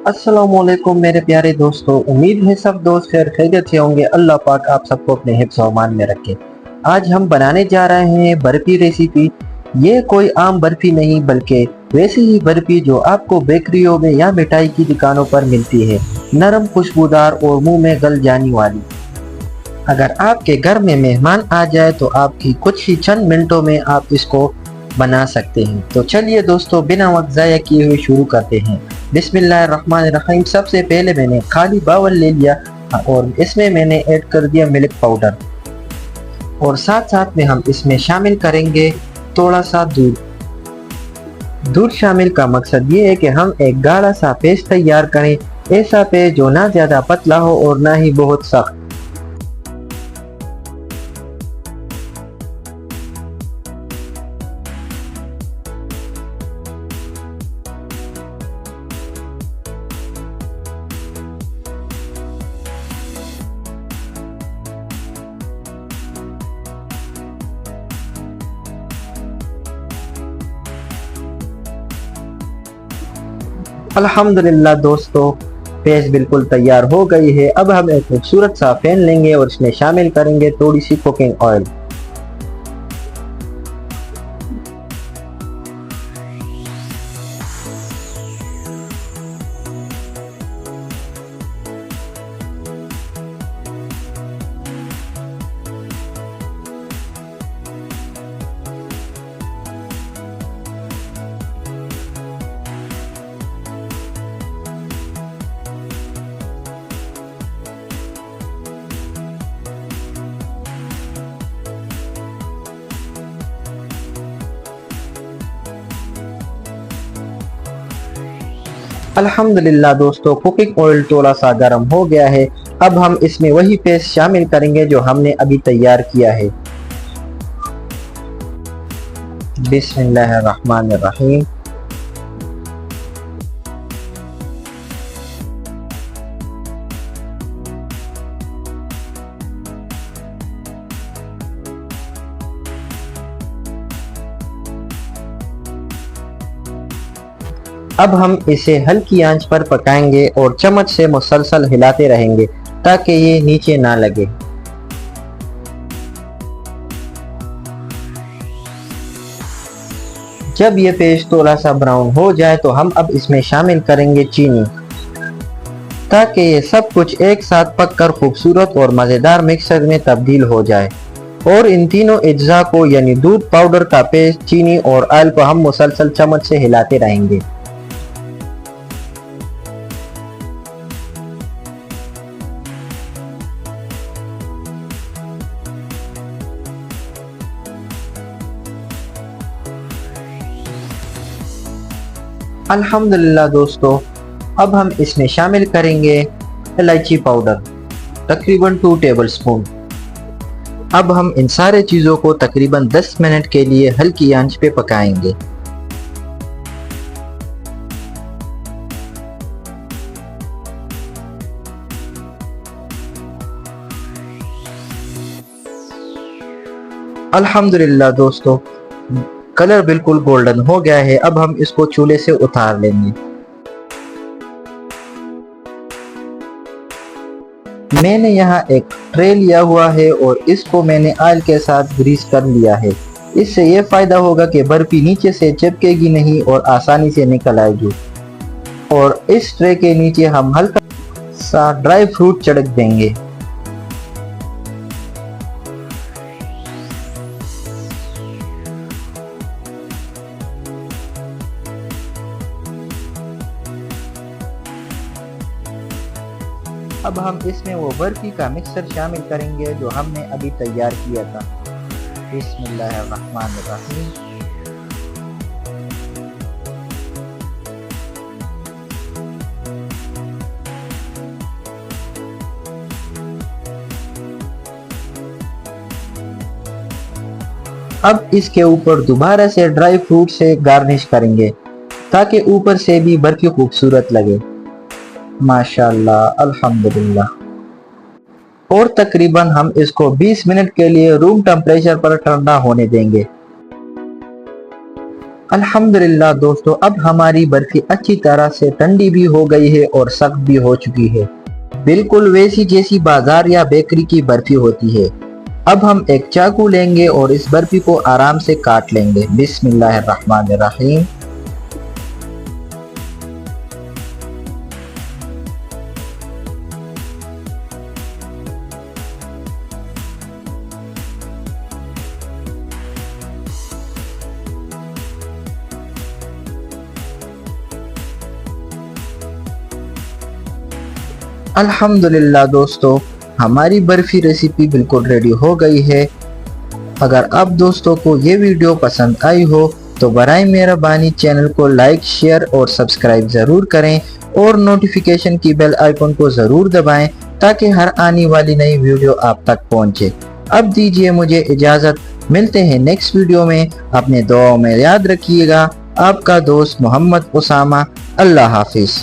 अस्सलामुअलैकुम मेरे प्यारे दोस्तों, उम्मीद है सब दोस्त खैर खैरियत से होंगे। अल्लाह पाक आप सबको अपने हिफ्ज़ और अमान में रखे। आज हम बनाने जा रहे हैं बर्फी रेसिपी। ये कोई आम बर्फी नहीं बल्कि वैसी ही बर्फी जो आपको बेकरियों में या मिठाई की दुकानों पर मिलती है, नरम, खुशबूदार और मुंह में गल जाने वाली। अगर आपके घर में मेहमान आ जाए तो आपकी कुछ ही चंद मिनटों में आप इसको बना सकते हैं। तो चलिए दोस्तों, बिना वक्त ज़ाया किए हुए शुरू करते हैं। बिस्मिल्लाहिर्रहमानिर्रहीम। सबसे पहले मैंने खाली बावल ले लिया और इसमें मैंने ऐड कर दिया मिल्क पाउडर और साथ साथ में हम इसमें शामिल करेंगे थोड़ा सा दूध। दूध शामिल का मकसद ये है कि हम एक गाढ़ा सा पेस्ट तैयार करें, ऐसा पेस्ट जो ना ज़्यादा पतला हो और ना ही बहुत सख्त। अल्हम्दुलिल्लाह दोस्तों, पेस्ट बिल्कुल तैयार हो गई है। अब हम एक खूबसूरत सा पैन लेंगे और इसमें शामिल करेंगे थोड़ी सी कुकिंग ऑयल। अल्हम्दुलिल्लाह दोस्तों, कुकिंग ऑयल थोड़ा सा गर्म हो गया है। अब हम इसमें वही पेस्ट शामिल करेंगे जो हमने अभी तैयार किया है। बिस्मिल्लाहिर्रहमानिर्रहीम। अब हम इसे हल्की आंच पर पकाएंगे और चम्मच से मुसलसल हिलाते रहेंगे ताकि ये नीचे ना लगे। जब ये पेस्ट थोड़ा सा ब्राउन हो जाए तो हम अब इसमें शामिल करेंगे चीनी, ताकि ये सब कुछ एक साथ पककर खूबसूरत और मज़ेदार मिक्सर में तब्दील हो जाए। और इन तीनों अज्जा को यानी दूध, पाउडर का पेस्ट, चीनी और ऑयल को हम मुसलसल चम्मच से हिलाते रहेंगे। अल्हम्दुलिल्लाह दोस्तों, अब हम इसमें शामिल करेंगे इलायची पाउडर, तकरीबन 2 टेबलस्पून। अब हम इन सारे चीज़ों को तकरीबन 10 मिनट के लिए हल्की आंच पे पकाएंगे। अल्हम्दुलिल्लाह दोस्तों, कलर बिल्कुल गोल्डन हो गया है। अब हम इसको चूल्हे से उतार लेंगे। मैंने यहाँ एक ट्रे लिया हुआ है और इसको मैंने ऑयल के साथ ग्रीस कर लिया है। इससे ये फायदा होगा कि बर्फी नीचे से चिपकेगी नहीं और आसानी से निकल आएगी। और इस ट्रे के नीचे हम हल्का सा ड्राई फ्रूट छिड़क देंगे। अब हम इसमें वो बर्फी का मिक्सर शामिल करेंगे जो हमने अभी तैयार किया था। बिस्मिल्लाहिर्रहमानिर्रहीम। अब इसके ऊपर दोबारा से ड्राई फ्रूट से गार्निश करेंगे ताकि ऊपर से भी बर्फी खूबसूरत लगे। माशाल्लाह, अल्हम्दुलिल्लाह। और तकरीबन हम इसको 20 मिनट के लिए रूम टेम्परेचर पर ठंडा होने देंगे। अल्हम्दुलिल्लाह दोस्तों, अब हमारी बर्फी अच्छी तरह से ठंडी भी हो गई है और सख्त भी हो चुकी है, बिल्कुल वैसी जैसी बाजार या बेकरी की बर्फी होती है। अब हम एक चाकू लेंगे और इस बर्फी को आराम से काट लेंगे। बिस्मिल्लाहिर्रहमानिर्रहीम। अल्हम्दुलिल्लाह दोस्तों, हमारी बर्फी रेसिपी बिल्कुल रेडी हो गई है। अगर आप दोस्तों को ये वीडियो पसंद आई हो तो बराए मेहरबानी चैनल को लाइक, शेयर और सब्सक्राइब ज़रूर करें और नोटिफिकेशन की बेल आइकन को ज़रूर दबाएं ताकि हर आने वाली नई वीडियो आप तक पहुंचे। अब दीजिए मुझे इजाज़त, मिलते हैं नेक्स्ट वीडियो में। अपने दुआओं में याद रखिएगा। आपका दोस्त मोहम्मद उसामा। अल्लाह हाफिज़।